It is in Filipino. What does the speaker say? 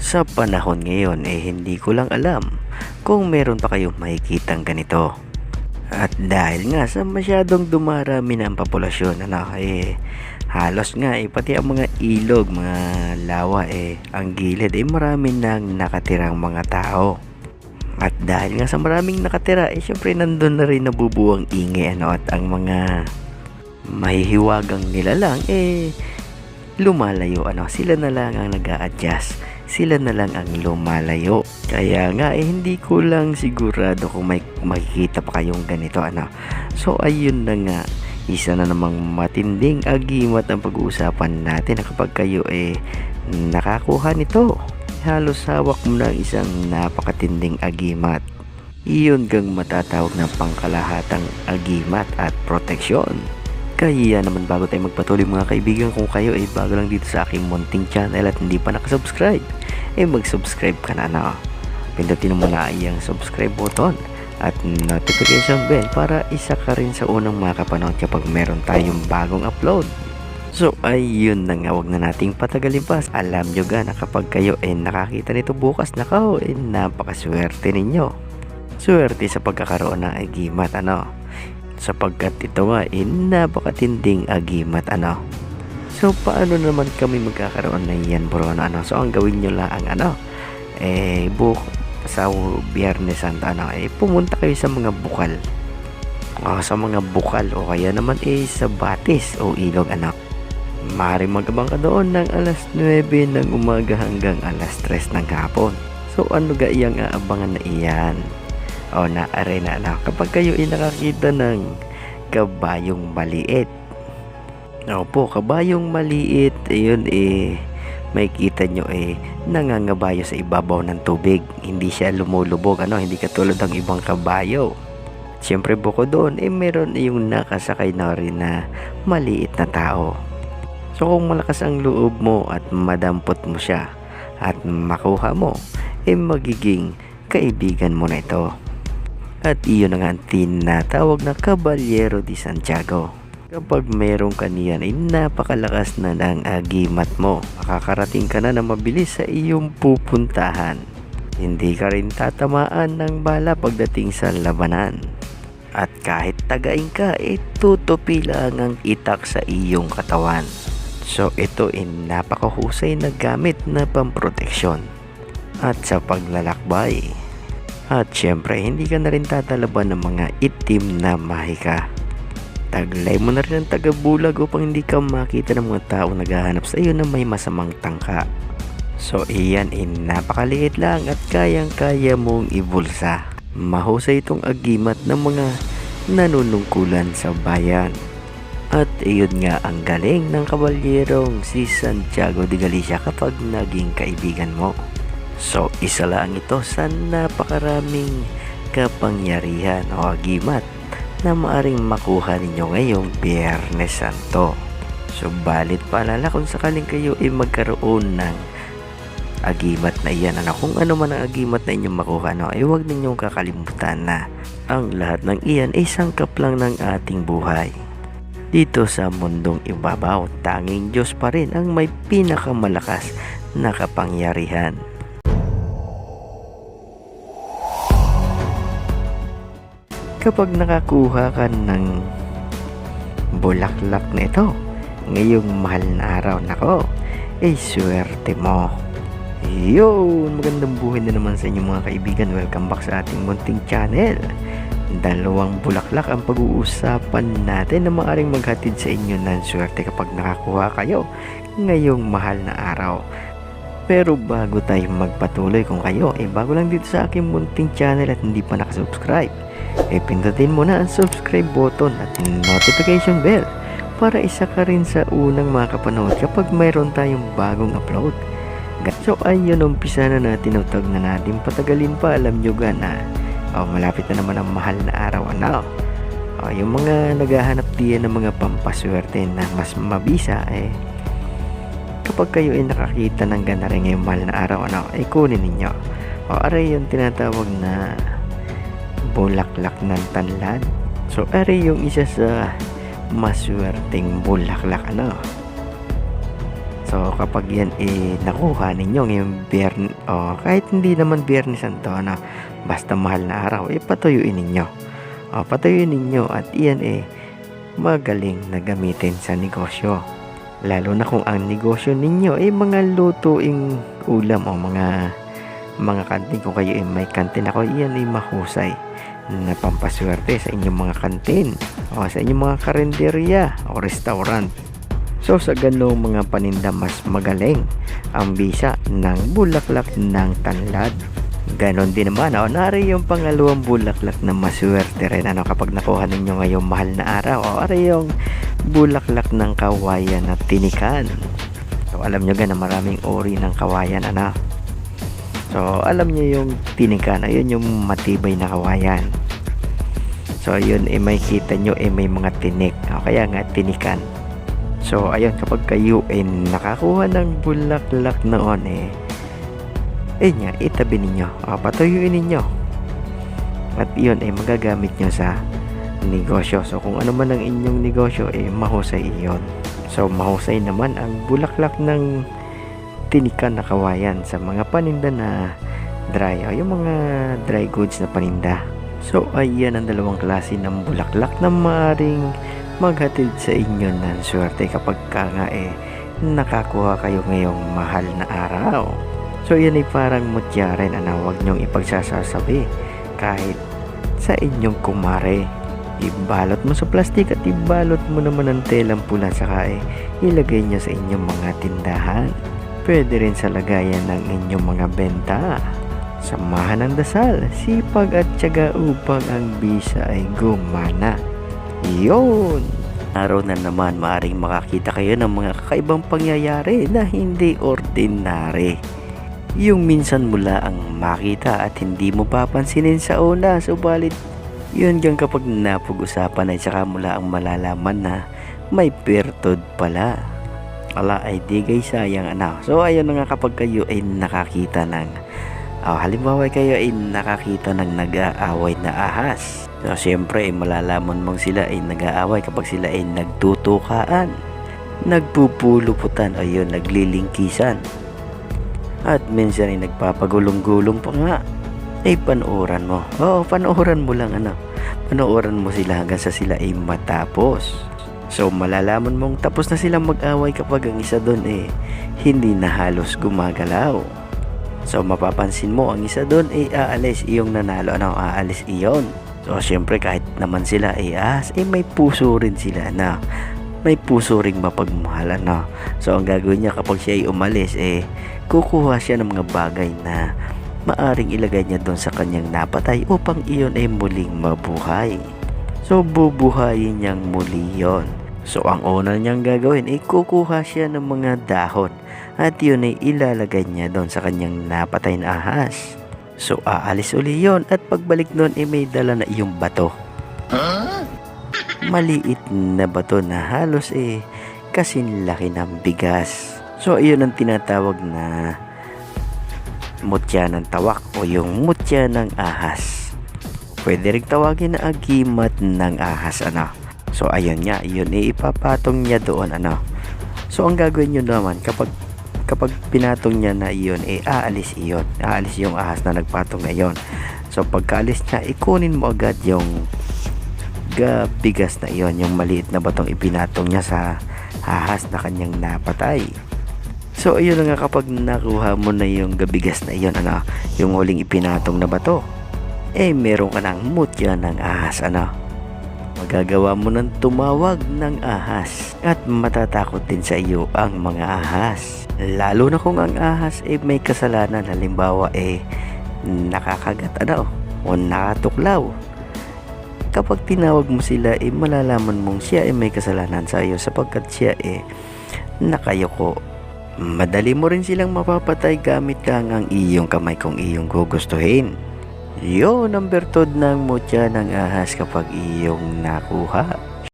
Sa panahon ngayon hindi ko lang alam kung meron pa kayong makikitang ganito. At dahil nga sa masyadong dumarami na ang populasyon, halos nga pati ang mga ilog, mga lawa ang gilid marami nang nakatirang mga tao. At dahil nga sa maraming nakatira syempre nandun na rin nabubuwang ingay at ang mga mahihiwagang nilalang lumalayo sila na lang ang nag-a-adjust, sila na lang ang lumalayo. Kaya nga hindi ko lang sigurado kung may makikita pa kayong ganito So ayun na nga, isa na namang matinding agimat ang pag-uusapan natin kapag kayo nakakuha nito. Halos hawak mo na isang napakatinding agimat. Iyon gang matatawag na pangkalahatang agimat at proteksyon. Kaya naman bago tayo magpatuloy mga kaibigan, kung kayo bago lang dito sa aking munting channel at hindi pa nakasubscribe, mag-subscribe ka na Pindutin mo na yung subscribe button at notification bell para isa ka rin sa unang makapanood kapag meron tayong bagong upload. So ayun na nga, wag na nating patagalin pa. Alam nyo na kapag kayo nakakita nito bukas, napakaswerte ninyo. Swerte sa pagkakaroon ng agimat sapagkat ito napakatinding agimat So paano naman kami magkakaroon na yan bro So ang gawin nyo lang sa Biyernes Santo pumunta kayo sa mga bukal, o kaya naman sa batis o ilog maaaring magabang ka doon ng alas 9 ng umaga hanggang alas 3 ng hapon. So ano iyang aabangan na iyan na arena kapag kayo nakakita ng kabayong maliit. Opo, kabayong maliit, ayun may kita nyo nangangabayo sa ibabaw ng tubig. Hindi siya lumulubog hindi katulad ng ibang kabayo. Siyempre bukod doon meron yung nakasakay na rin na maliit na tao. So kung malakas ang loob mo at madampot mo siya at makuha mo, magiging kaibigan mo na ito. At iyon na nga ang tinatawag na Caballero de Santiago. Kapag mayroong kaniyan napakalakas na ng agimat mo. Makakarating ka na mabilis sa iyong pupuntahan. Hindi ka rin tatamaan ng bala pagdating sa labanan. At kahit tagain ka, tutupi lang ang itak sa iyong katawan. So ito napakahusay na gamit na pamproteksyon at sa paglalakbay. At syempre hindi ka na rin tatalaban ng mga itim na mahika. Taglay mo na rin ang tagabulag upang hindi ka makita ng mga tao naghahanap sa iyo na may masamang tangka. So iyan napakaliit lang at kayang-kaya mong ibulsa. Mahusay itong agimat ng mga nanunungkulan sa bayan. At iyon nga ang galing ng kabalyerong si Santiago de Galicia kapag naging kaibigan mo. So isa lang ito sa napakaraming kapangyarihan o agimat na maaring makuha ninyo ngayong Biyernes Santo. Subalit paalala, kung sakaling kayo magkaroon ng agimat na iyan kung ano man ang agimat na inyong makuha huwag ninyong kakalimutan na ang lahat ng iyan sangkap lang ng ating buhay. Dito sa mundong ibabaw, tanging Diyos pa rin ang may pinakamalakas na kapangyarihan. Kapag nakakuha ka ng bulaklak na ito ngayong mahal na araw, swerte mo. Yun, magandang buhay na naman sa inyo mga kaibigan. Welcome back sa ating munting channel. Dalawang bulaklak ang pag-uusapan natin na maaaring maghatid sa inyo ng swerte kapag nakakuha kayo ngayong mahal na araw. Pero bago tayo magpatuloy, kung kayo bago lang dito sa aking munting channel at hindi pa nakasubscribe, pindutin mo na ang subscribe button at notification bell para isa ka rin sa unang makapanood kapag mayroon tayong bagong upload. So ayun, umpisa na natin, utag na natin patagalin pa. Alam nyo malapit na naman ang mahal na araw yung mga naghahanap diyan ng mga pampaswerte na mas mabisa kapag kayo nakakita ng ganda rin ngayong mahal na araw kunin ninyo. Aray yung tinatawag na bulaklak ng tanlad. So aray yung isa sa maswerteng bulaklak So kapag yan nakuha ninyo ngayong biyernes, kahit hindi naman biyernes santo, basta mahal na araw, patuyuin ninyo. Patuyuin ninyo at iyan magaling na gamitin sa negosyo. Lalo na kung ang negosyo ninyo mga lutuing ulam o mga kantin. Kung kayo may kantin, ako iyan mahusay na pampaswerte sa inyong mga kantin o sa inyong mga karinderya o restaurant. So sa ganong mga paninda, mas magaling ang bisa ng bulaklak ng tanlad. Ganon din naman, nari yung pangalawang bulaklak na maswerte rin kapag nakuha ninyo ngayong mahal na araw, ari yung bulaklak ng kawayan na tinikan. So alam nyo na maraming uri ng kawayan, so alam nyo yung tinikan, ayun yung matibay na kawayan. So ayun may kita nyo may mga tinik, kaya nga tinikan. So ayun, kapag kayo nakakuha ng bulaklak noon itabi ninyo, patuyuin ninyo, at yun magagamit nyo sa negosyo. So kung ano man ang inyong negosyo mahusay iyon. So mahusay naman ang bulaklak ng tinikan na kawayan sa mga paninda na dry, yung mga dry goods na paninda. So ayan ang dalawang klase ng bulaklak na maaaring maghatid sa inyo ng swerte kapag nakakuha kayo ngayong mahal na araw. So yan parang mutya rin, huwag nyong ipagsasasabi kahit sa inyong kumare. Ibalot mo sa plastik at ibalot mo naman ng telang pula, saka ilagay nyo sa inyong mga tindahan. Pwede rin sa lagayan ng inyong mga benta. Samahan ng dasal, sipag at tiyaga upang ang bisa ay gumana. Yun! Araw na naman, maaring makakita kayo ng mga kakaibang pangyayari na hindi ordinary. Yung minsan mula ang makita at hindi mo papansinin sa una, subalit yun dyan kapag napag-usapan ay saka mula ang malalaman na may pertod pala. Ay di guys, sayang So ayun na nga, kapag kayo nakakita ng halimbawa kayo nakakita ng nag-aaway na ahas. So syempre malalaman mong sila nag-aaway kapag sila nagtutukaan, nagpupuluputan, ayun, naglilingkisan, at minsan nagpapagulong-gulong pa nga. Panooran mo. Panooran mo lang panooran mo sila hanggang sa sila matapos. So malalaman mong tapos na silang mag-away kapag ang isa doon hindi na halos gumagalaw. So mapapansin mo ang isa doon aalis, iyong nanalo, aalis iyon. So syempre kahit naman sila ahas, may puso rin sila, may puso ring mapagmahal, So ang gagawin niya kapag siya ay umalis, kukuha siya ng mga bagay na maaring ilagay niya doon sa kanyang napatay upang iyon ay muling mabuhay. So bubuhayin niyang muli yon. So ang una niyang gagawin kukuha siya ng mga dahon at yun ay ilalagay niya doon sa kanyang napatay na ahas. So aalis uli yon at pagbalik doon may dala na iyong bato. Maliit na bato na halos kasing laki ng bigas. So iyon ang tinatawag na mutya ng tawak o yung mutya ng ahas. Pwede rin tawagin na agimat ng ahas, So ayun nga, yun ipapatong niya doon, So ang gagawin nyo naman kapag pinatong niya na iyon aalis yung ahas na nagpatong na iyon. So pagkaalis niya ikunin mo agad yung bigas na iyon, yung maliit na batong ipinatong niya sa ahas na kanyang napatay. So ayun na nga, kapag nakuha mo na yung gabigas na iyon, yung huling ipinatong na bato, meron ka ng mutya ng ahas, magagawa mo ng tumawag ng ahas at matatakot din sa iyo ang mga ahas, lalo na kung ang ahas may kasalanan. Halimbawa nakakagat o nakatuklaw. Kapag tinawag mo sila malalaman mong siya may kasalanan sa iyo sapagkat siya nakayuko. Madali mo rin silang mapapatay gamit lang ang iyong kamay kung iyong gugustuhin. Yun ang bertod ng mutya ng ahas kapag iyong nakuha.